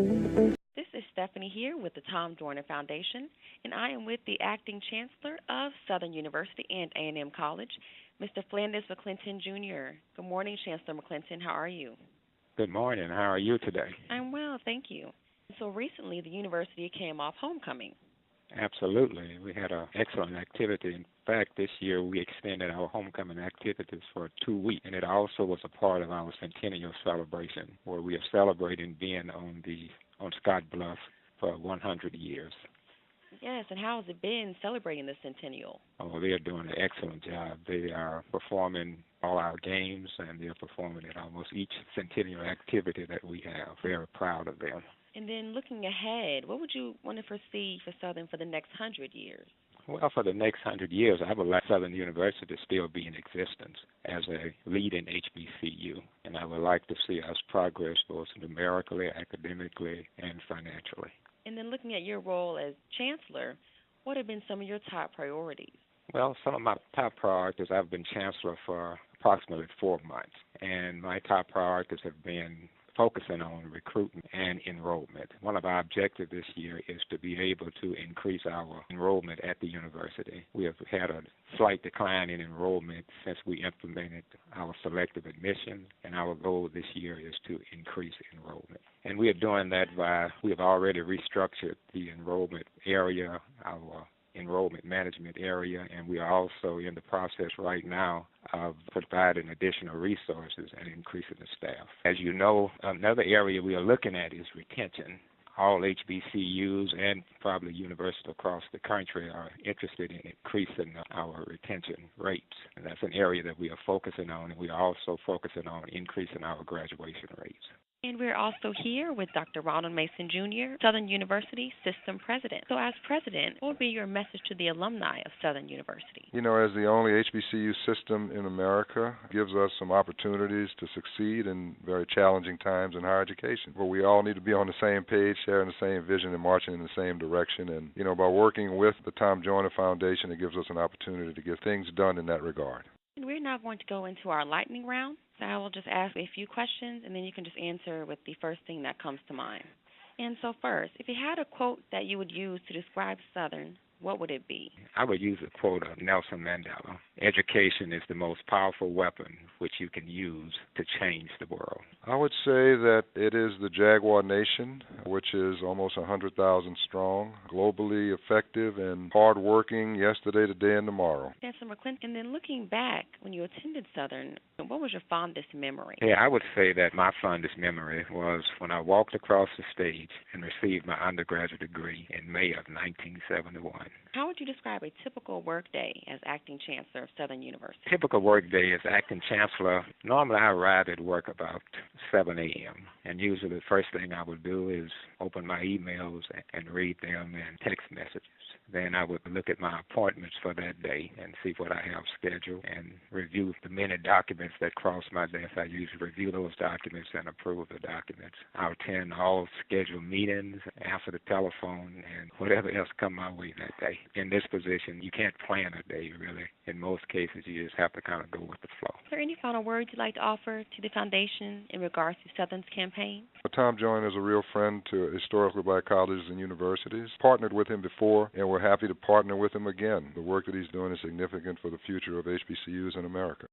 This is Stephanie here with the Tom Joyner Foundation, and I am with the Acting Chancellor of Southern University and A&M College, Mr. Flandus McClinton, Jr. Good morning, Chancellor McClinton. How are you? Good morning. How are you today? I'm well, thank you. So recently, the university came off homecoming. Absolutely. We had an excellent activity. In fact, this year we extended our homecoming activities for 2 weeks, and it also was a part of our Centennial celebration, where we are celebrating being on Scott Bluff for 100 years. Yes, and how has it been celebrating the Centennial? Oh, they are doing an excellent job. They are performing all our games, and they are performing at almost each Centennial activity that we have. Very proud of them. And then looking ahead, what would you want to foresee for Southern for the next 100 years? Well, for the next 100 years, I would like Southern University to still be in existence as a leading HBCU, and I would like to see us progress both numerically, academically, and financially. And then looking at your role as Chancellor, what have been some of your top priorities? Well, some of my top priorities, I've been Chancellor for approximately 4 months, and my top priorities have been focusing on recruitment and enrollment. One of our objectives this year is to be able to increase our enrollment at the university. We have had a slight decline in enrollment since we implemented our selective admission, and our goal this year is to increase enrollment. And we are doing that we have already restructured the enrollment area, our enrollment management area, and we are also in the process right now of providing additional resources and increasing the staff. As you know, another area we are looking at is retention. All HBCUs and probably universities across the country are interested in increasing our retention rates, and that's an area that we are focusing on, and we are also focusing on increasing our graduation rates. And we're also here with Dr. Ronald Mason, Jr., Southern University System President. So as President, what would be your message to the alumni of Southern University? You know, as the only HBCU system in America, gives us some opportunities to succeed in very challenging times in higher education, where we all need to be on the same page, sharing the same vision, and marching in the same direction. And, you know, by working with the Tom Joyner Foundation, it gives us an opportunity to get things done in that regard. And we're now going to go into our lightning round. So I will just ask a few questions, and then you can just answer with the first thing that comes to mind. And so first, if you had a quote that you would use to describe Southern, what would it be? I would use a quote of Nelson Mandela. Education is the most powerful weapon which you can use to change the world. I would say that it is the Jaguar Nation, which is almost 100,000 strong, globally effective and hardworking yesterday, today, and tomorrow. Chancellor McClinton, and then looking back, when you attended Southern, what was your fondest memory? Yeah, I would say that my fondest memory was when I walked across the stage and received my undergraduate degree in May of 1971. How would you describe a typical workday as Acting Chancellor of Southern University? Typical workday as Acting Chancellor, normally I arrive at work about 7 a.m. And usually the first thing I would do is open my emails and read them and text messages. Then I would look at my appointments for that day and see what I have scheduled and review the many documents that cross my desk. I usually review those documents and approve the documents. I attend all scheduled meetings, answer the telephone, and whatever else come my way that day. In this position, you can't plan a day, really. In most cases, you just have to kind of go with the flow. Is there any final words you'd like to offer to the Foundation in regards to Southern's campaign? Tom Joyner is a real friend to historically black colleges and universities. Partnered with him before, and we're happy to partner with him again. The work that he's doing is significant for the future of HBCUs in America.